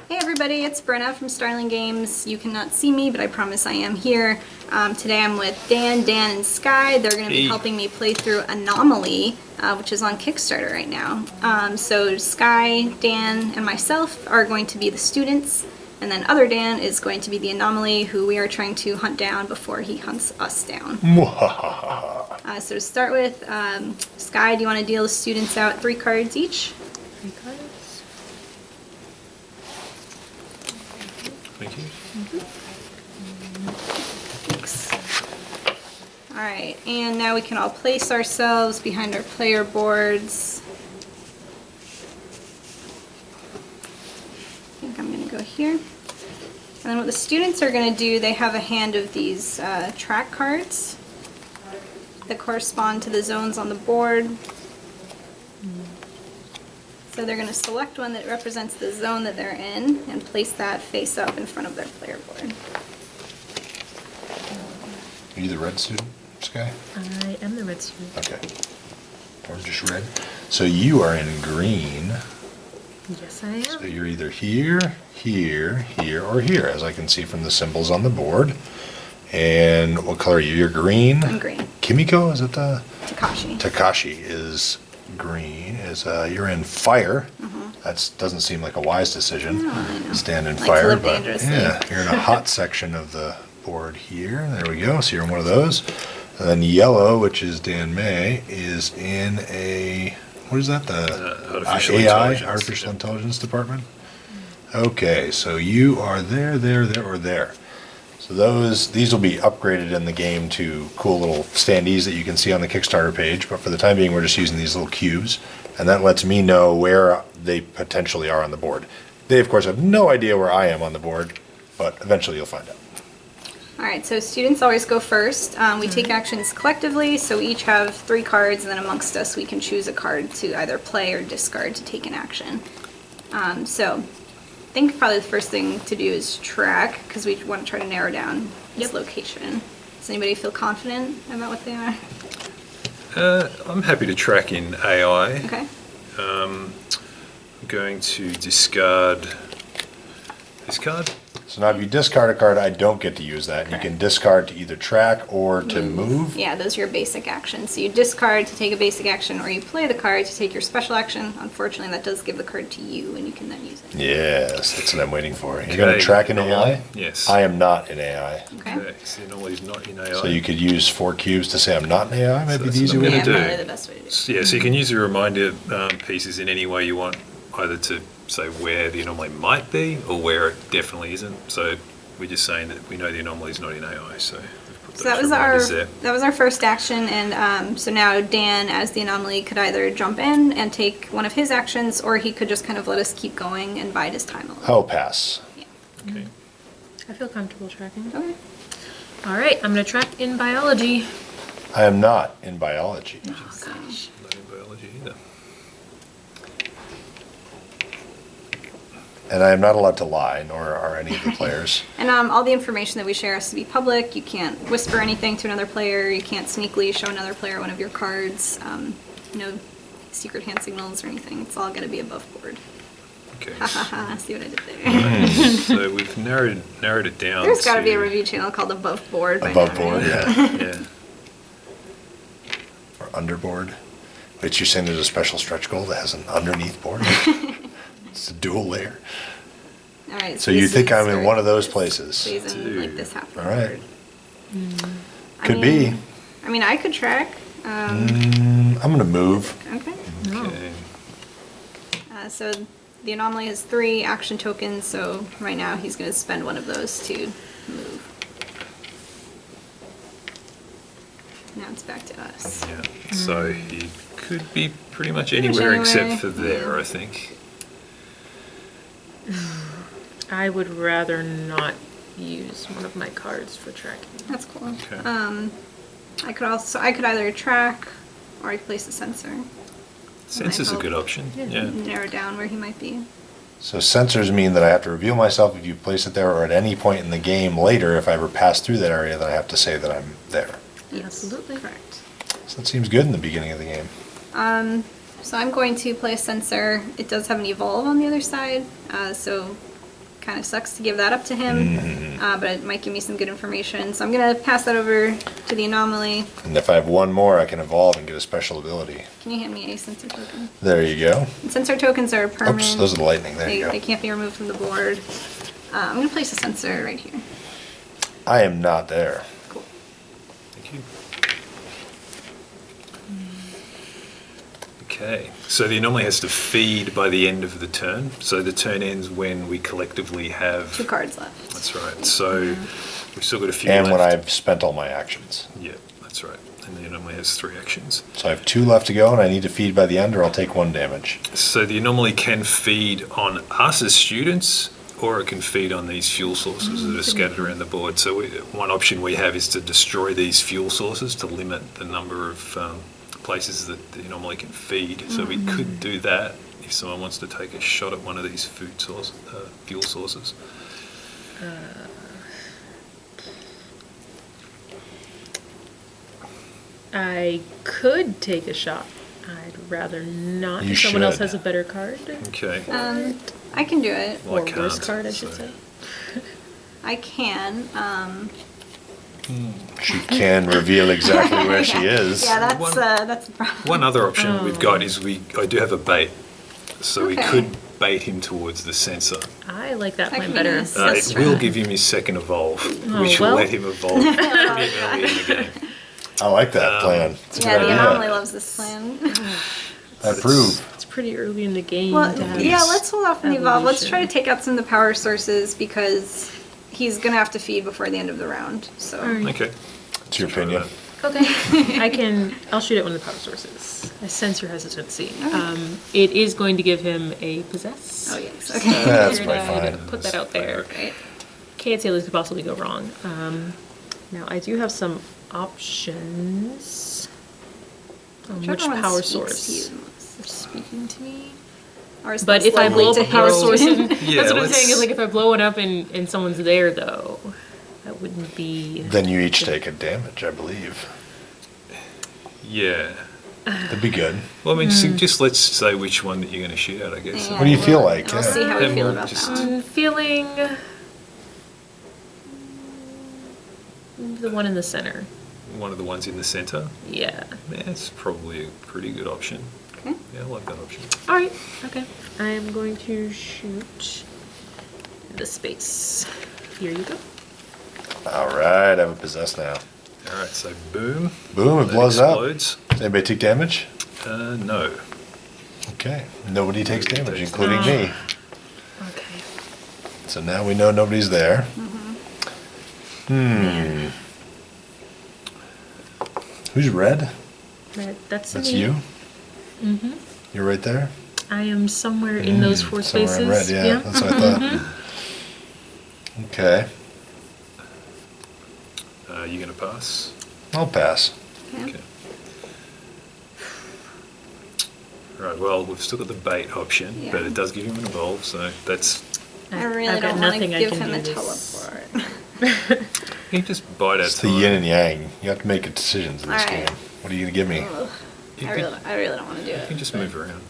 Hey everybody, it's Brenna from Starling Games. You cannot see me, but I promise I am here. Today I'm with Dan, and Sky. They're going to be helping me play through Anomaly, which is on Kickstarter right now. So Sky, Dan, and myself are going to be the students, and then other Dan is going to be the Anomaly, who we are trying to hunt down before he hunts us down. So to start with, Sky, do you want to deal the students out 3 cards each? 3 cards. Thank you. Thanks. Alright, and now we can all place ourselves behind our player boards. I think I'm going to go here. And then what the students are going to do, they have a hand of these track cards that correspond to the zones on the board. So they're going to select one that represents the zone that they're in and place that face up in front of their player board. Are you the red student, Sky? I am the red student. Okay. Orange, red. So you are in green. Yes, I am. So you're either here, here, here, or here, as I can see from the symbols on the board. And what color are you? You're green? I'm green. Kimiko, is it the? Takashi. Takashi is green. You're in fire. That doesn't seem like a wise decision. No, I know. Stand in Like to fire, live but dangerously. yeah, you're in a hot section of the board here. There we go. So you're in one of those. And then yellow, which is Dan May, is in a, what is that? The Artificial AI, intelligence. Artificial Intelligence Department. Okay, so you are there, or there. So these will be upgraded in the game to cool little standees that you can see on the Kickstarter page, but for the time being we're just using these little cubes, and that lets me know where they potentially are on the board. They of course have no idea where I am on the board, but eventually you'll find out. Alright, so students always go first. We take actions collectively, so we each have 3 cards, and then amongst us we can choose a card to either play or discard to take an action. So I think probably the first thing to do is track, because we want to try to narrow down this location. Does anybody feel confident about what they are? I'm happy to track in AI. Okay. I'm going to discard this card. So now if you discard a card, I don't get to use that. You Correct. can discard to either track or to move. Yeah, those are your basic actions. So you discard to take a basic action, or you play the card to take your special action. Unfortunately, that does give the card to you, and you can then use it. Yes, that's what I'm waiting for. You're going to Okay, track in Anomaly? AI? Yes. I am not in AI. Okay? Okay, so Anomaly's not in AI. So you could use 4 cubes to say I'm not in AI, maybe that's the easy what I'm way Yeah, to gonna do do. probably the best way to do it. Yeah, so you can use the reminder pieces in any way you want, either to say where the anomaly might be or where it definitely isn't. So we're just saying that we know the anomaly is not in AI, so we've put So that those was reminders there. our first action, and so now Dan, as the Anomaly, could either jump in and take one of his actions, or he could just kind of let us keep going and bide his time a little. I'll pass. Yeah. Okay. I feel comfortable tracking. Okay. All right, I'm going to track in biology. I am not in biology. Oh, gosh. Not in biology either. And I am not allowed to lie, nor are any of the players. And all the information that we share has to be public. You can't whisper anything to another player. You can't sneakily show another player one of your cards. No secret hand signals or anything. It's all going to be above board. Okay. Ha ha ha! See what I did there? So we've narrowed it down. There's got to be a to- review channel called Above Board. by Above now, board, right? yeah. Yeah. Or underboard. But you're saying there's a special stretch goal that has an underneath board? It's a dual layer. All right. So you this think is I'm in where one of those this places? plays in like this half of All the right. board. Could be. I mean, I could track. I'm going to move. Okay. No. Okay. So the Anomaly has 3 action tokens, so right now he's going to spend one of those to move. Now it's back to us. Yeah. So he could be pretty much much anywhere anywhere, except for there, yeah. I think. I would rather not use one of my cards for tracking. That's cool. Okay. I could either track or I could place a sensor. Sensor's a help. good option. Yeah. Narrow down where he might be. So sensors mean that I have to reveal myself if you place it there, or at any point in the game later, if I ever pass through that area, then I have to say that I'm there. Yes, Absolutely. correct. So that seems good in the beginning of the game. So I'm going to play a sensor. It does have an evolve on the other side, so kind of sucks to give that up to him, but it might give me some good information. So I'm going to pass that over to the Anomaly. And if I have one more, I can evolve and get a special ability. Can you hand me a sensor token? There you go. And sensor tokens are permanent. Oops, those are the lightning. There you go. They can't be removed from the board. I'm going to place a sensor right here. I am not there. Cool. Thank you. Okay, so the anomaly has to feed by the end of the turn. So the turn ends when we collectively have 2 cards left. That's right. So we've still got a few And left. when I've spent all my actions. Yeah, that's right. And the anomaly has 3 actions. So I have 2 left to go, and I need to feed by the end, or I'll take 1 damage. So the anomaly can feed on us as students, or it can feed on these fuel sources that are scattered around the board. So one option we have is to destroy these fuel sources to limit the number of places that the anomaly can feed. So we could do that if someone wants to take a shot at one of these fuel sources. I could take a shot. I'd rather not. You If someone else should. has a better card. Okay. I can do it. Well, I Or worse can't, card, I should so- say. I can. She can reveal exactly where she is. Yeah, One- that's the problem. One other option we've got is I do have a bait. So we Okay. could bait him towards the sensor. I like that That plan could be better. nice. It That's will right. give him his second evolve, Oh, which will well. let him evolve pretty early in the game. I like that plan. It's a Yeah, good the Anomaly idea. loves this plan. I approve. It's pretty early in the game Well, to have yeah, let's hold off on the evolve. Let's evolution. try to take out some of the power sources because he's gonna have to feed before the end of the round. So Okay. It's your opinion. Okay. I'll shoot at one of the power sources. I sense your hesitancy. It is going to give him a possess. oh yes, okay. That's Figured quite I'd fine. Put that out there. Right. Can't say this could possibly go wrong. Now, I do have some options on which Whichever one power speaks source to you the most. is speaking to me. Or is But less if I likely blow up to a power hit. source, Yeah, that's what I'm saying. Is let's- like if I blow it up and someone's there, though, that wouldn't be. Then you each take a damage, I believe. Yeah. That'd be good. Well, I mean, just let's say which one that you're going to shoot at, I guess. Yeah, What do you feel we'll- like? We'll Yeah. see how we Then feel we'll about just- that one. I'm feeling the one in the center. One of the ones in the center. Yeah. Yeah, it's probably a pretty good option. Okay. Yeah, I like that option. All right. Okay. I am going to shoot the space. Here you go. All right, I have a possess now. All right, so boom. Boom, it That blows up. explodes. Does anybody take damage? No. Okay, nobody takes damage, takes including me. Okay. So now we know nobody's there. Who's red? That's That's me. you? Mm-hmm. You're right there? I am somewhere in those 4 Somewhere spaces. in red, yeah, that's what I thought. Okay, You going to pass? I'll pass. Yeah. Okay. Right, well, we've still got the bait option, Yeah. but it does give him an evolve, so that's... I really I've got don't want to nothing I give can him do a this. teleport. You can just bite It's at the yin and yang. You have to make decisions in this All right. game. What are you gonna give me? Ugh, You I really don't want to do You it. can just move around.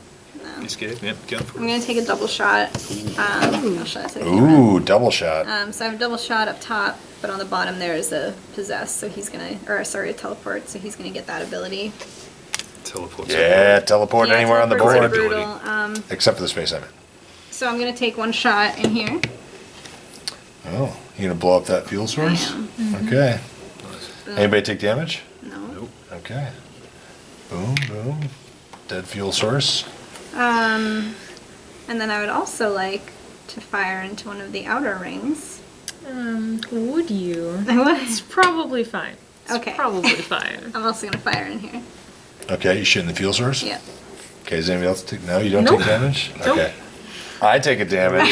No. You scared? Yep, go for I'm it. gonna take a double shot. I'll show it to the camera. Ooh, double shot. So I have a double shot up top, but on the bottom there is a possess, so he's gonna, or sorry, a teleport, so he's gonna get that ability. Teleport. Yeah, teleport Yeah, anywhere on the teleport's board. Great brutal. ability. Except for the space I'm in. So I'm gonna take one shot in here. Oh, you gonna blow up that fuel source? am. Okay. Nice. Boom. Anybody take damage? No. Nope. Okay. Boom, boom. Dead fuel source. And then I would also like to fire into one of the outer rings. Would you? I would. It's probably fine. It's Okay. probably fine. I'm also gonna fire in here. Okay, you shooting the fuel source? Yep. Okay, does anybody else take? No, you don't Nope. take damage? Nope. Okay. I take a damage.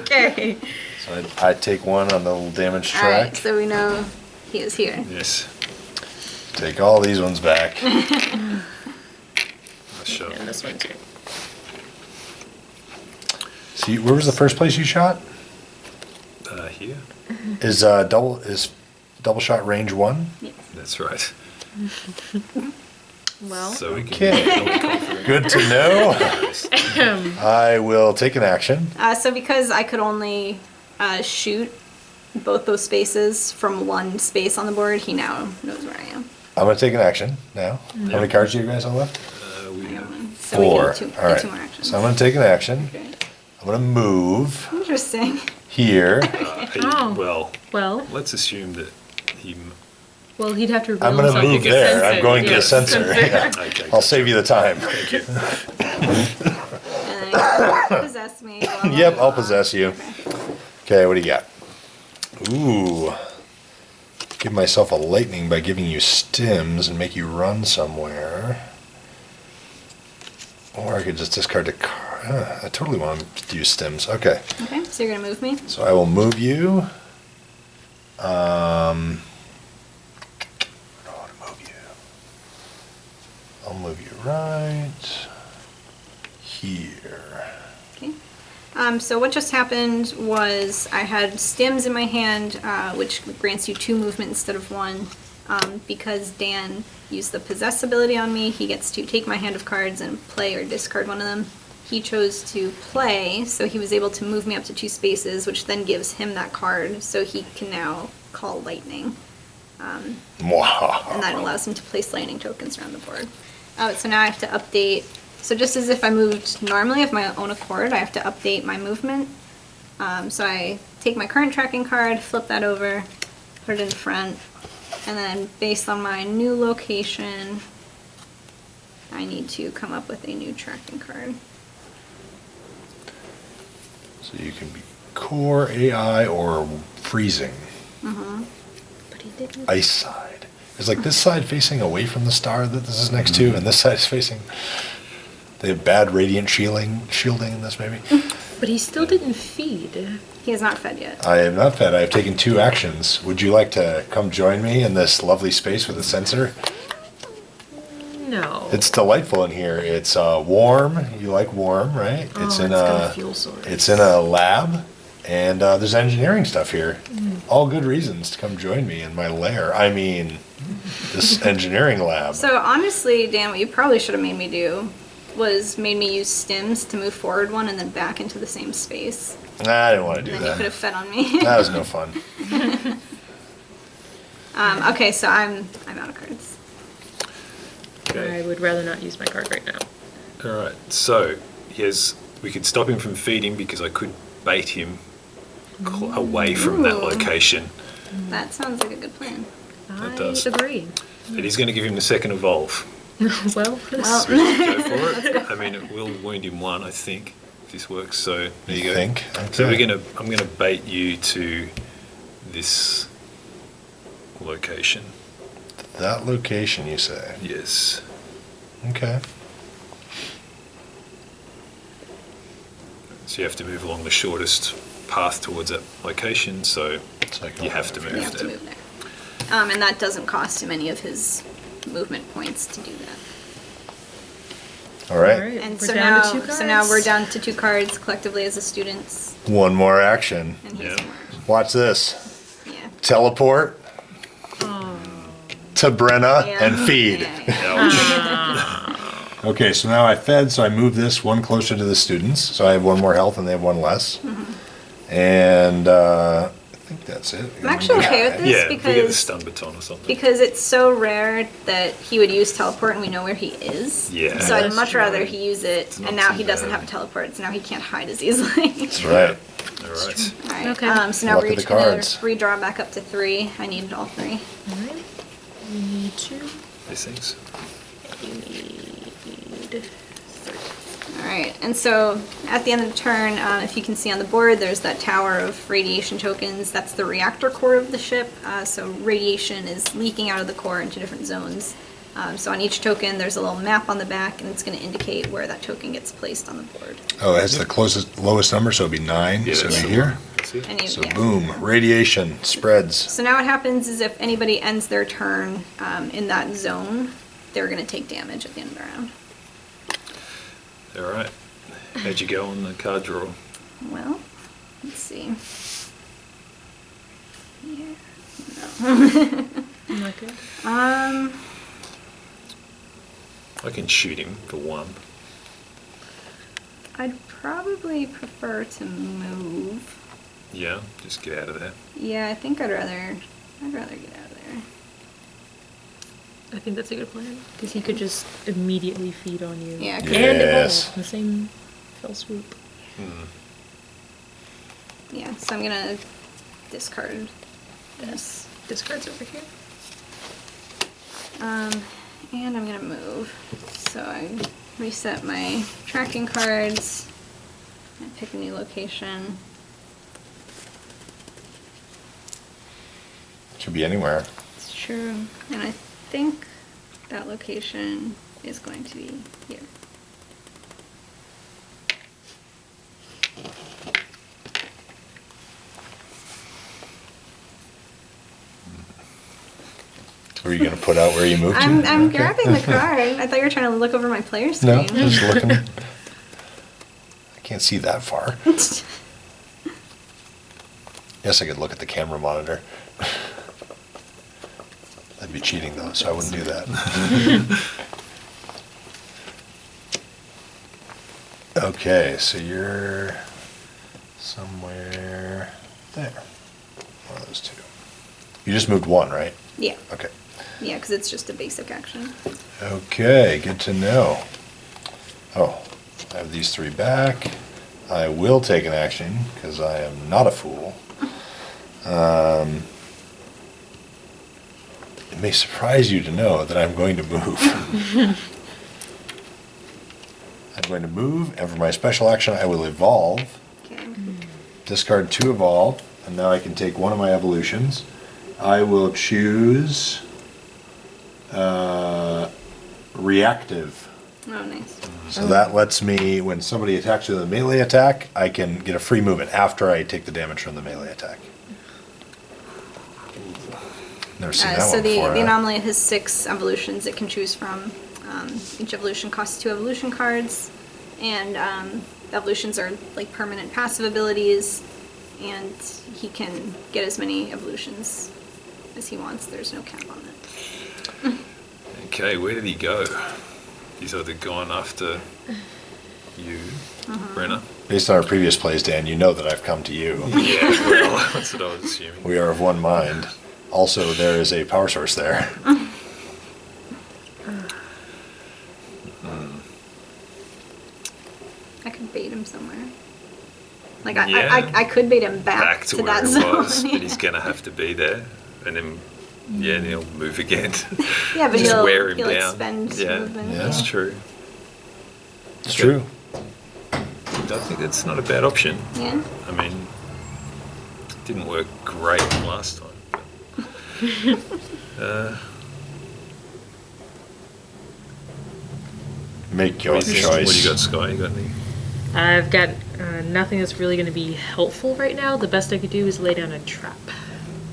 Okay. So I take one on the little damage All right, track. so we know he is here. Yes. Take all these ones back. Nice shot. And this one too. See, where was the first place you shot? Here. Is double shot range 1? Yes. That's right. Well, So we can Okay. build confidence. Good to know. I will take an action. So because I could only shoot both those spaces from one space on the board, he now knows where I am. I'm going to take an action now. How many cards do you guys have left? We I got have one. So 4. we get two, All right. two more actions. So I'm going to take an action. Okay. I'm going to move Interesting. here. Oh. well, Well, let's assume that he. he'd have to reveal I'm going to himself. move You there. can I'm sense going it. to the Yeah, sensor. sense it. Yeah. Okay, I'll save you the time. Thank you. And then possess me. Blah, blah, Yep, blah. I'll possess you. Okay, what do you got? Ooh. Give myself a lightning by giving you stims and make you run somewhere. Or I could just discard a card. I totally want to use stims. Okay. Okay, so you're gonna move me. So I will move you. I don't want to move you. I'll move you right here. Okay. So what just happened was I had stims in my hand, which grants you 2 movement instead of 1. Because Dan used the possess ability on me, he gets to take my hand of cards and play or discard one of them. He chose to play, so he was able to move me up to 2 spaces, which then gives him that card, so he can now call lightning. And that allows him to place lightning tokens around the board. So now I have to update. So just as if I moved normally of my own accord, I have to update my movement. So I take my current tracking card, flip that over, put it in front, and then based on my new location, I need to come up with a new tracking card. So you can be core, AI, or freezing. But he didn't. Ice side. It's like this side facing away from the star that this is next to, and this side is facing. They have bad radiant shielding in this, maybe. But he still didn't feed. He has not fed yet. I am not fed. I have taken 2 actions. Would you like to come join me in this lovely space with a sensor? No. It's delightful in here. It's warm. You like warm, right? Oh, It's in got a fuel source. it's in a lab, and there's engineering stuff here. All good reasons to come join me in my lair. I mean, this engineering lab. So honestly, Dan, what you probably should have made me do was made me use stims to move forward one and then back into the same space. Nah, I didn't want to do And then you could have that. fed on me. That was no fun. Okay, so I'm out of cards. Okay. I would rather not use my card right now. All right. So yes, we could stop him from feeding because I could bait him away from that Ooh. location. That sounds like a good plan. I does. agree. It is going to give him the second evolve. Well, Well, We should go for it. I mean, it will wound him 1, I think, if this works. So there you go. Think? So Okay. I'm gonna bait you to this location. That location, you say? Yes. Okay. So you have to move along the shortest path towards that location. So So I can you have to you move have to there. move there. And that doesn't cost him any of his movement points to do that. All right. All right. And We're so down now, to 2 cards. so now we're down to 2 cards collectively as the students, One more action. and he's Yeah. more. Watch this. Yeah. Teleport to Brenna Yeah. and feed. Yeah, yeah. Ouch. Okay, so now I fed, so I moved this one closer to the students. So I have 1 more health and they have 1 less. And I think that's it. I'm actually okay with this Yeah, if we get the because stun baton or something. it's so rare that he would use teleport and we know where he is. Yeah. So I'd That's much true. rather he use it, not and now too he doesn't bad. have teleport, so now he can't hide as easily. That's right. All right. All right. Okay. So now Luck we're of the each gonna cards. redraw back up to 3. I need all 3. All right. We need 2. These things. You need 3. All right, and so at the end of the turn, if you can see on the board, there's that tower of radiation tokens. That's the reactor core of the ship. So radiation is leaking out of the core into different zones. So on each token, there's a little map on the back, and it's going to indicate where that token gets placed on the board. Oh, it has the lowest number, so it'd be 9. Yeah, so that's it'd be the here. one. That's it. And you, So yeah. boom, radiation spreads. So now what happens is if anybody ends their turn in that zone, they're going to take damage at the end of the round. All right. How'd you go on the card draw? Well, let's see. Here. No. Okay. I can shoot him for 1. I'd probably prefer to move. Yeah, just get out of there. Yeah, I think I'd rather get out of there. I think that's a good plan, because he could just immediately feed on you. Yeah, 'cause- And Yes. evolve in the same fell swoop. Yeah, so I'm gonna discard this. Discards over here. And I'm gonna move. So I reset my tracking cards. I pick a new location. Could be anywhere. It's true. And I think that location is going to be here. Were you going to put out where you moved to? I'm Okay. grabbing the card. I thought you were trying to look over my player No, screen. just looking. I can't see that far. Yes, I could look at the camera monitor. That'd be cheating though, so I wouldn't do that. Okay, so you're somewhere there. One of those two. You just moved one, right? Yeah. Okay. Yeah, because it's just a basic action. Okay, good to know. Oh, I have these three back. I will take an action because I am not a fool. It may surprise you to know that I'm going to move. I'm going to move, and for my special action, I will evolve. Okay. Discard 2 evolve, and now I can take one of my evolutions. I will choose reactive. Oh, nice. So that lets me, when somebody attacks with a melee attack, I can get a free movement after I take the damage from the melee attack. Never seen that So one the before. huh? anomaly has 6 evolutions it can choose from. Each evolution costs 2 evolution cards, and the evolutions are like permanent passive abilities, and he can get as many evolutions as he wants. There's no cap on it. Okay, where did he go? He's either gone after you, Brenna. Based on our previous plays, Dan, you know that I've come to you. Yeah, well, that's what I was assuming. We are of one mind. Also, there is a power source there. I could bait him somewhere. Like Yeah. I could bait him back, to to where that it zone. was, but he's gonna have to be there, and then then he'll move again. Yeah, but Just he'll wear him he'll down. expend Yeah, movement. Yeah. that's true. It's true. I think that's not a bad option. Yeah. I mean, it didn't work great last time. But, Make your what do you think? choice. What do you got, Sky? You got any? I've got nothing that's really going to be helpful right now. The best I could do is lay down a trap.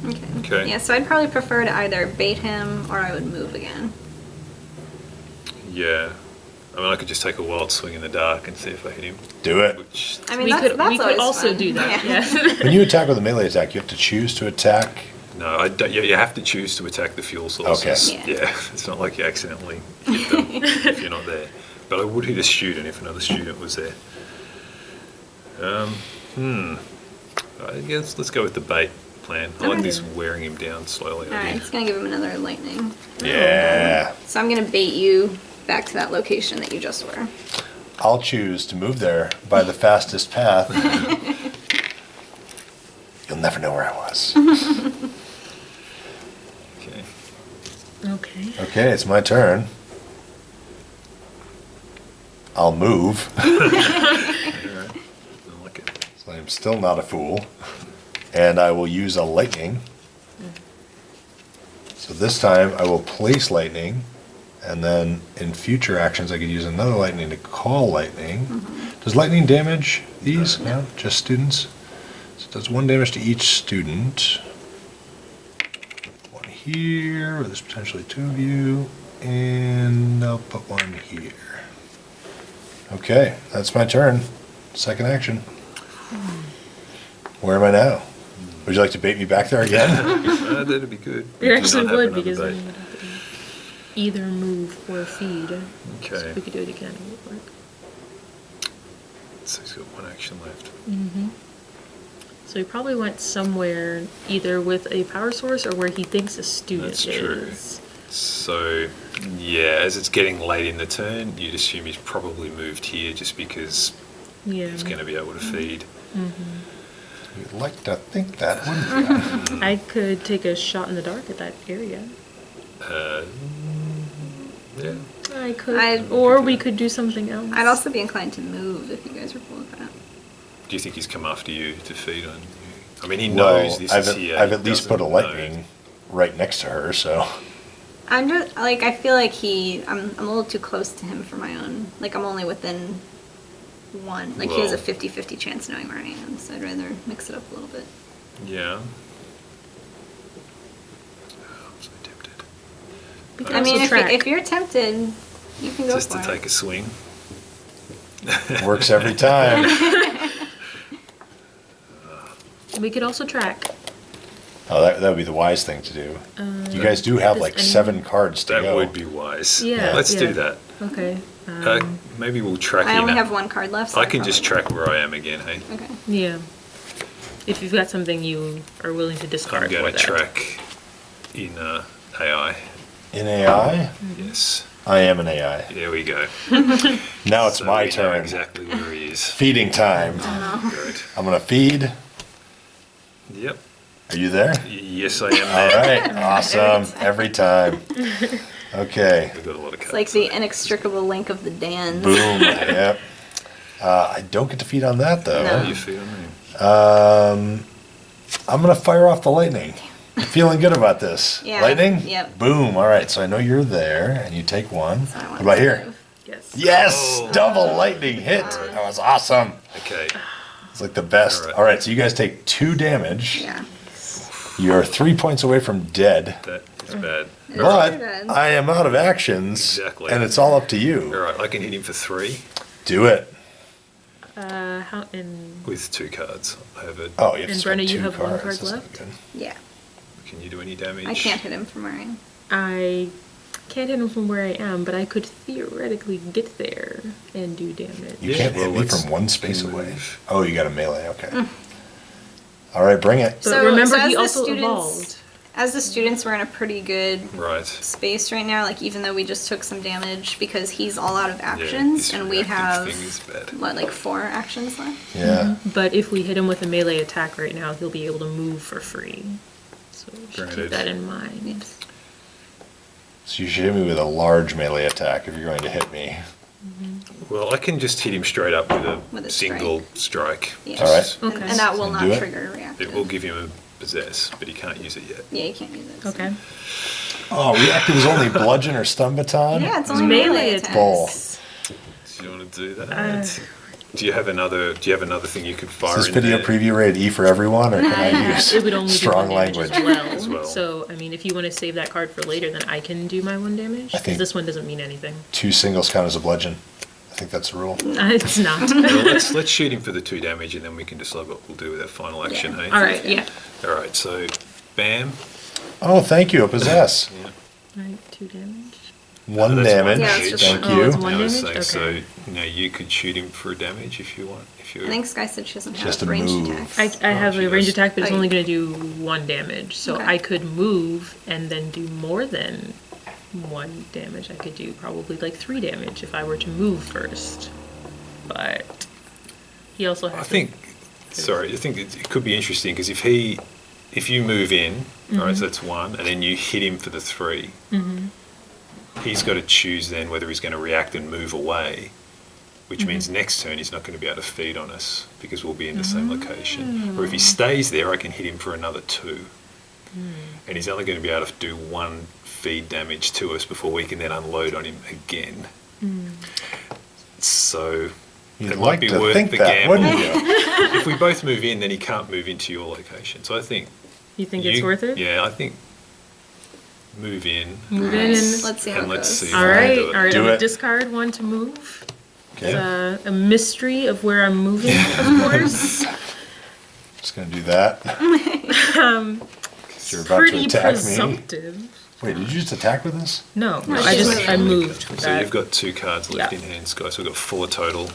Okay. Okay. Yeah, so I'd probably prefer to either bait him or I would move again. Yeah. I mean, I could just take a wild swing in the dark and see if I hit him. Do it. Which, I mean, we that's could always also fun. do that. Yeah. Yeah. When you attack with a melee attack, you have to choose to attack. no, I don't, you have to choose to attack the fuel sources. Okay. Yeah. It's not like you accidentally hit them if you're not there. But I would hit a student if another student was there. I guess let's go with the bait plan. I like Okay. this wearing him down slowly. Alright, idea. it's gonna give him another lightning. Yeah. So I'm gonna bait you back to that location that you just were. I'll choose to move there by the fastest path. You'll never know where I was. Okay. Okay. Okay, it's my turn. I'll move. All right. I like it. So I'm still not a fool. And I will use a lightning. So this time I will place lightning. And then in future actions, I could use another lightning to call lightning. Does lightning damage these? No, just students. So it does 1 damage to each student. 1 here, where there's potentially 2 of you. And I'll put 1 here. Okay, that's my turn. Second action. Where am I now? Would you like to bait me back there again? That'd be good. It actually Do not have would, another because then bait. you would have to do either move or feed. So Okay. if we could do it again, it would work. So he's got one action left. So he probably went somewhere either with a power source or where he thinks a student That's true. is. So, yeah, as it's getting late in the turn, you'd assume he's probably moved here just because Yeah. he's going to be able to feed. You'd like to think that, wouldn't you? I could take a shot in the dark at that area. Yeah. I could. I'd- Or we could do something else. I'd also be inclined to move if you guys were cool with that. Do you think he's come after you to feed on you? I mean, he Well, knows this is here. I've he at least doesn't put a know. lightning right next to her, so. I'm just like I feel like I'm a little too close to him for my own. Like I'm only within one. Like he has a Well- 50-50 chance knowing where I am, so I'd rather mix it up a little bit. Yeah. Oh, I'm so tempted. We could I mean, also track. if you're tempted, you can go Just for to it. take a swing. Works every time. We could also track. Oh, that would be the wise thing to do. You guys do have does like anyone- 7 cards to That go. would be wise. Yeah, Let's yeah. do that. Okay. Maybe we'll track I in only a- have one card left. So I can just probably- track where I am again, hey? Okay. Yeah. If you've got something you are willing to discard I'm going for to that. track in AI. In AI? Yes. I am an AI. There we go. Now it's So my we know turn. exactly where he is. Feeding time. Good. I'm gonna feed. Yep. Are you there? Yes, I am All there. right, awesome. Every time. Okay. We've got a lot of cards. It's like the inextricable link of the Dans. Boom. Yep. I don't get to feed on that though. No. How do you feel, man? I'm gonna fire off the lightning. I'm feeling good about this. Yeah, Lightning? yep. Boom. All right, so I know you're there, and you take one. So I What wanted about to here? move. Yes. Yes! Oh. Double lightning hit. That was awesome. Okay. It's like the best. All right. All right, so you guys take 2 damage. Yeah. You're 3 points away from dead. That is bad. It's But pretty bad. I am out of actions, Exactly. and it's all up to All you. right, I can hit him for 3 Do it. How in? with 2 cards. I have a. Oh, you have to And spend Brenna, you 2 have one cards. card That's not left? good. Yeah. Can you do any damage? I can't hit him from where I am. I can't hit him from where I am, but I could theoretically get there and do damage. You Yeah, can't well, hit me let's from one space move. away. Oh, you got a melee. Okay. All right, bring it. But remember, as he the also students- evolved. As the students, we're in a pretty good Right. space right now. Like even though we just took some damage because he's all out of Yeah, actions, this and we reactive have thing is bad. what, like 4 actions left. Yeah. But if we hit him with a melee attack right now, he'll be able to move for free. So we should keep Granted. that in mind. So you should hit me with a large melee attack if you're going to hit me. Well, I can just hit him straight up With a single strike. Yeah. All right. Just- And, Okay. and that will So not do it. trigger a reactive. It will give him a possess, but he can't use it yet. Yeah, you can't use it. so- Okay. Oh, reactive is only bludgeon or stun baton? Yeah, it's only Melee melee attacks. attacks. Bull. Do you want to do that? Do you have another thing you could fire Is this in video there? preview rated E for everyone, or can I use It would only strong do one damage language? as As well. So, I mean, if you want to save that card for later, then I can do my 1 damage. I think- Because this one doesn't mean anything. 2 singles count as a bludgeon. I think that's the rule. It's not. Well, let's shoot him for the 2 damage, and then we can decide what we'll do with our final action. Yeah. Hey? All right, yeah. All right. So, bam. Oh, thank you, a possess. Yeah. All right, 2 damage. 1 That's damage. Yeah, it's just Thank one. Oh, you. it's one I was damage? saying, Okay. so you could shoot him for damage if you want. If you I think Sky said she doesn't Just have a ranged move. attacks. I have she a range does. attack, but it's Oh, only you- going to do 1 damage. So Okay. I could move and then do more than 1 damage. I could do probably like 3 damage if I were to move first. But he also has I think it could be interesting because if you move in, all right, so that's 1, and then you hit him for the 3, he's got to choose then whether he's going to react and move away, which means next turn he's not going to be able to feed on us because we'll be in the same location. Or if he stays there, I can hit him for another 2, and he's only going to be able to do 1 feed damage to us before we can then unload on him again. So You'd it like might be to worth think the that, gamble. wouldn't you? If we both move in, then he can't move into your location. So I think You think it's worth it? Yeah, I think move in. Move in and. Let's see how And it let's goes. see. All right, Do it. all right. Do I'm gonna it. discard 1 to move. Okay. It's a mystery of where I'm moving, of course. Just gonna do that. You're about to Pretty attack me. presumptive. Wait, did you just attack with this? No, she's I moving. moved with So that. you've got 2 cards left Yeah. in hand, guys. So we've got 4 total.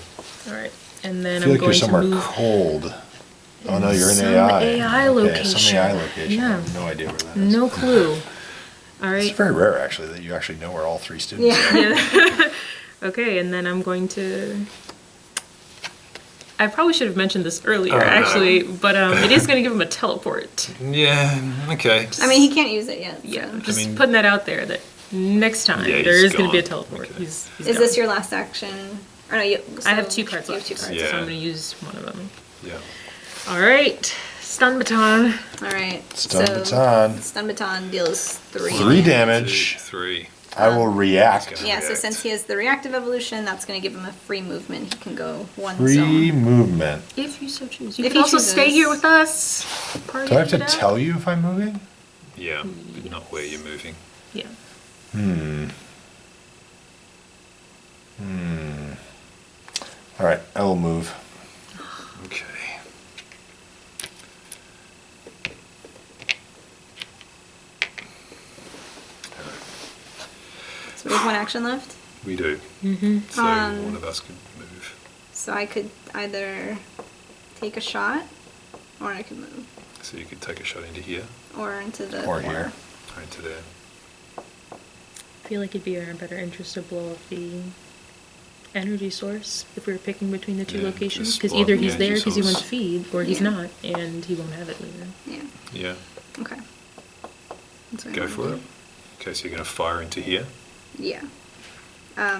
All right. And then I feel I'm like you're going to somewhere move cold. Oh no, you're in some AI. AI Okay, location. some AI location. I Yeah. have no idea where that is. no clue. All It's right. very rare, actually, that you actually know where all 3 students are. Yeah. Okay, and then I'm going to. I probably should have mentioned this earlier, actually, but it is going to give him a teleport. Yeah, okay. I mean, he can't use it yet. Yeah, So. just mean- putting that out there that next time Yeah, there he's is going to be a gone. teleport. Okay. He's Is this gone. your last action? Or no, I have 2 cards you have left, 2 cards. Yeah. so I'm going to use one of them. Yeah. All right, stun baton. All right. Stun so baton. Stun baton deals 3. 3 damage. 3. I will react. Yeah, so React. since he has the reactive evolution, that's going to give him a free movement. He can go 1 Free zone. movement. If you so choose, you If can he also stay chooses. here with us. Party Do I have to it out. tell you if I'm moving? Yeah, but not where you're moving. Yeah. All right, I will move. Okay. So we have 1 action left. We do. So one of us could move. So I could either take a shot, or I could move, So you could take a shot into here, or into the Or here. or into there. I feel like it'd be in our better interest to blow up the energy source if we were picking between the 2 Yeah, locations. just Because blow up either the he's there energy because he source. wants feed, or he's Yeah. not, and he won't have it later. Yeah. Yeah. Okay. That's what I Go wanna for do. it. Okay, so you're going to fire into here. Yeah.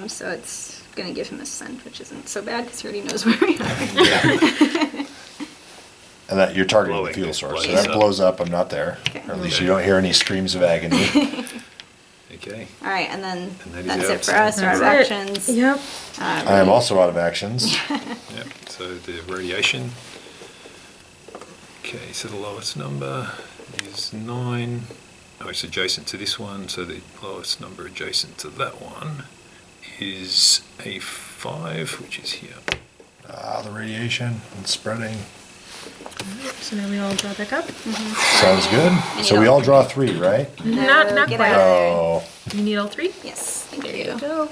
So it's gonna give him a scent, which isn't so bad because he already knows where we are. And that you're targeting Blowing. the fuel source. So Blows that up. blows up. I'm not there. Okay. Or at least Okay. you don't hear any screams of agony. Okay. All right, and then And that is that's our it for us. Our That's it. actions. Yep. I am also out of actions. Yep. So the radiation. Okay, so the lowest number is 9. Oh, it's adjacent to this one, so the lowest number adjacent to that one is a 5, which is here. Ah, the radiation and spreading. So now we all draw back up. Sounds good. And So you we don't- all draw 3, right? Not get quite. out of there. Oh, You need all 3? Yes, thank There you. you go.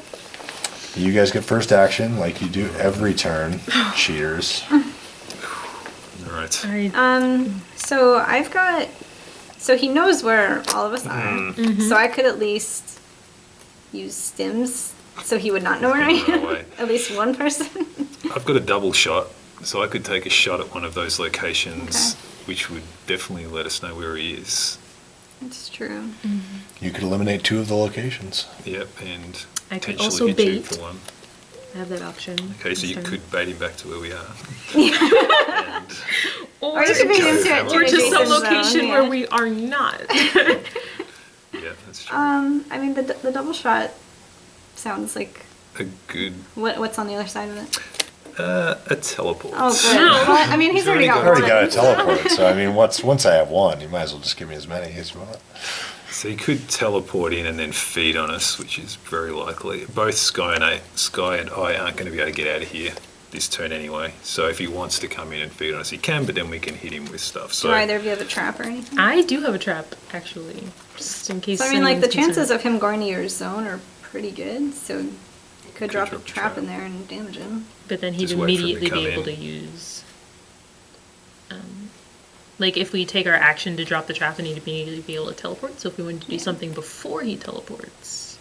you guys get first action like you do every turn. Cheaters. All right. All right. So I've got. So he knows where all of us are. So I could at least use stims, so he would not know where I Run am. away. At least one person. I've got a double shot, so I could take a shot at one of those locations, which would definitely let us know where he is. That's true. You could eliminate 2 of the locations. Yep, and I could potentially also hit you bait. for one. I have that option. Okay, so this you turn. could bait him back to where we are. And Or you could bait him to, Or or to some adjacent zone, location yeah. where we are not. yeah, that's true. I mean, the double shot sounds like A good what's on the other side of it. a teleport. Oh, good. Well, I mean, he's already got I already one. got a teleport, so I mean, once I have one, you might as well just give me as many as you want. So you could teleport in and then feed on us, which is very likely. Both Sky and I aren't going to be able to get out of here this turn anyway. So if he wants to come in and feed on us, he can, but then we can hit him with stuff. So Do either of you have a trap or anything? I do have a trap, actually, just in case. So I mean, like the anyone's chances concerned. of him going to your zone are pretty good. So you could drop a drop a trap trap. in there and damage him. But then he'd Just wait for him to immediately be come able in. to use. Like if we take our action to drop the trap, then he'd immediately be able to teleport. So if we wanted to do Yeah. something before he teleports,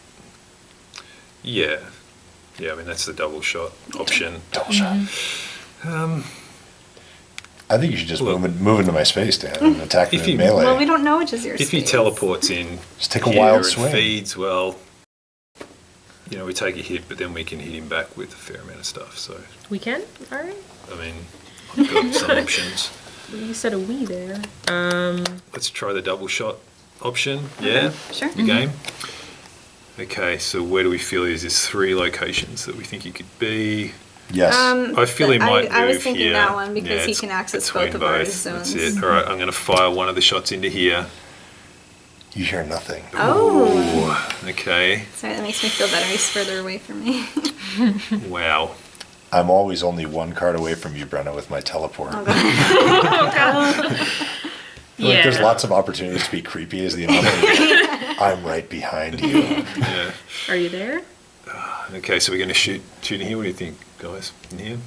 yeah, I mean that's the double shot option. Double shot. I think you should just Look. move into my space, Dan, and attack me If in you- melee. Well, we don't know which is your If he space. teleports in, Just take a here wild and swing. feeds, well, we take a hit, but then we can hit him back with a fair amount of stuff. So we can. All right. I mean, I've got some options. You said a we there. Let's try the double shot option. Yeah, Sure. the game. Okay, so where do we feel is there's 3 locations that we think he could be? Yes. I feel he might move I was thinking here. that one because Yeah, he it's can access between both of our That's zones. it. All right, I'm going to fire one of the shots into here. you hear nothing. Oh. Okay. Sorry, that makes me feel better. He's further away from me. Wow. I'm always only 1 card away from you, Brenna, with my teleport. Oh, I God. feel like there's Yeah. lots of opportunities to be creepy as the anomaly. I'm right behind you. Yeah. Are you there? Okay, so we're going to shoot in here. What do you think, guys? In here?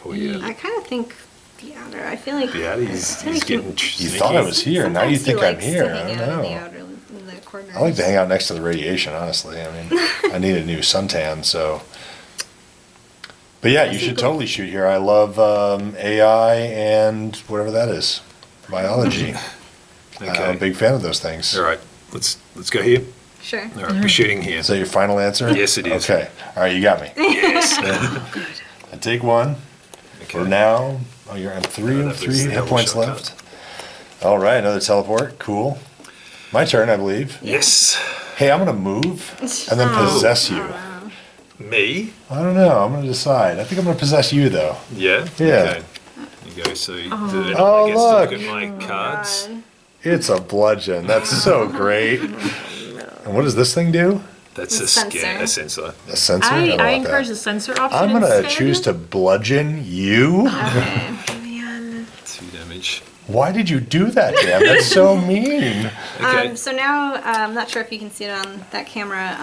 Oh, yeah. I kind of think the outer. I feel like Yeah, he's getting You sneaky. thought I was here, now you sometimes think he I'm likes here. to I hang don't out in the know. outer, in the corners. I like to hang out next to the radiation, honestly. I mean, I need a new suntan, so. But yeah, you should totally shoot here. I love AI and whatever that is, biology. I'm a Okay. big fan of those things. All right, let's go here. Sure. All right, we're shooting here. Is that your final answer? Yes, it is. Okay. All right, you got me. Yes. I take one. Okay. For now, oh, you're at three that of was 3 the hit double points shotgun. left. All right, another teleport. Cool. My turn, I believe. Yes. Hey, I'm gonna move and then possess you. Me? I don't know. I'm gonna decide. I think I'm gonna possess you though. Yeah. Yeah. Okay. You go. So Oh, I guess look. to look at my cards. God. It's a bludgeon. That's so great. And what does this thing do? That's A a sensor. scan, a sensor. A sensor? I don't want encourage that. the sensor option. I'm gonna instead. choose to bludgeon you. Okay. Man. 2 damage. Why did you do that, Dan? That's so mean. Okay. So now, I'm not sure if you can see it on that camera,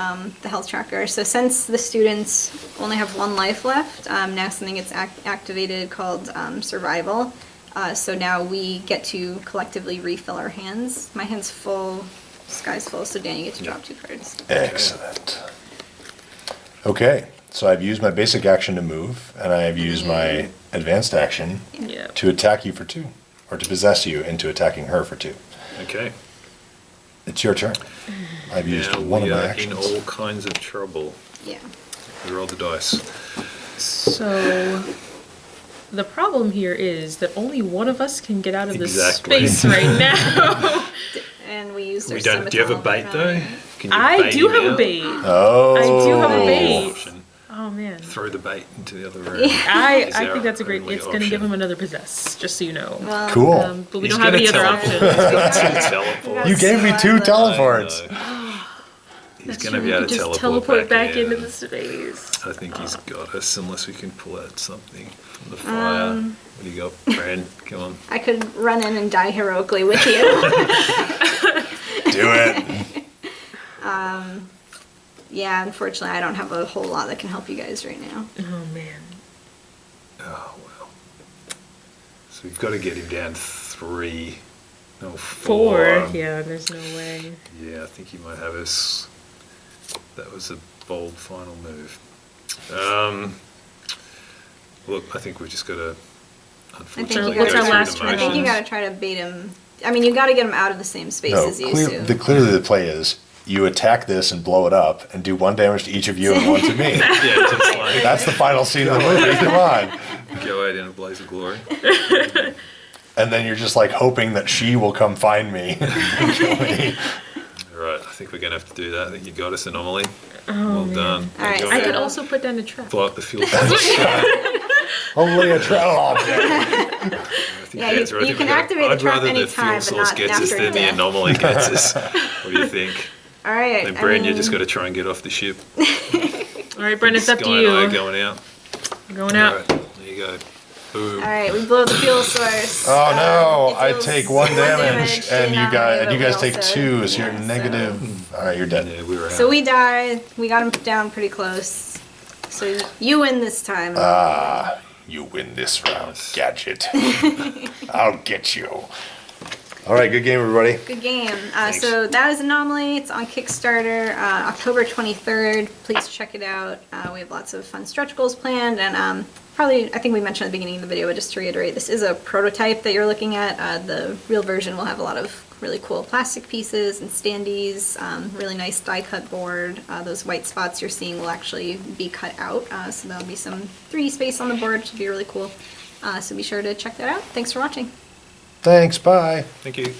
the health tracker. So since the students only have 1 life left, now something gets activated called survival. So now we get to collectively refill our hands. My hand's full, Sky's full, so Dan, you get to drop 2 cards. Excellent. Okay, so I've used my basic action to move, and I have used my advanced action Yeah. to attack you for 2, or to possess you into attacking her for 2. Okay. It's your turn. I've used Now one of we my are in actions. all kinds of trouble. Yeah. We roll the dice. So the problem here is that only one of us can get out of this Exactly. space right now. And we used our We don't. Do you have a scimitar bait though? for Can you I bait do him have a out? bait. Oh. I do have a Only bait. option. Oh man. Throw the bait into the other room. I Is think our that's a great. only It's going to give option. him another possess, just so you know. Well, Cool. But we He's don't have any gonna other teleport. options. Two teleports. You gave me 2 I teleports. I know. He's That's going to true, be we able could to just teleport back into in. the space. I think he's got us unless we can pull out something from the fire. What do you got, Fran? Come on. I could run in and die heroically with you. Do it. Yeah, unfortunately, I don't have a whole lot that can help you guys right now. Oh man. Oh, well. So we've got to get him down 3. No, 4. Yeah, there's no way. Yeah, I think he might have us. That was a bold final move. Look, I think we've just got to, I think unfortunately, you What's go our through last the turn? I think you motions. gotta try to bait him. I mean, you gotta get him out of the same space No, as you, Sue. clearly the play is you attack this and blow it up and do 1 damage to each of you and 1 to me. Yeah, just like That's the final scene of the movie. Come on. go out in a blaze of glory. And then you're just like hoping that she will come find me. and kill me. All right, I think we're going to have to do that. I think you got us, Anomaly. Well done. All right, Go I ahead. could also put down a trap. Blow up the fuel source. Only a trail object. I think Yeah, that's you right. I think can we gotta- activate the I'd trap rather the anytime, fuel but source not gets us after than the death. anomaly gets us. What do you think? All right. Then, I Bran, you mean, just got to try and get off the ship. All right, Brent, it's up to Sky and I are you. going out. Going All out. right, there you go. Boom. All right, we blow the fuel source. Oh no! It I deals take 1 damage, and you guys but we take also- 2, so you're yeah, negative. All right, you're dead. Yeah, we were out. So we died. We got him down pretty close. So you win this time. You win this round, Gadget. I'll get you. All right, good game, everybody. Good game. So that is Anomaly. It's on Kickstarter, October 23rd. Please check it out. We have lots of fun stretch goals planned, and probably, I think we mentioned at the beginning of the video, but just to reiterate, this is a prototype that you're looking at. The real version will have a lot of really cool plastic pieces and standees, really nice die-cut board. Those white spots you're seeing will actually be cut out, so there'll be some 3D space on the board, which will be really cool. So be sure to check that out. Thanks for watching. Thanks, bye. Thank you.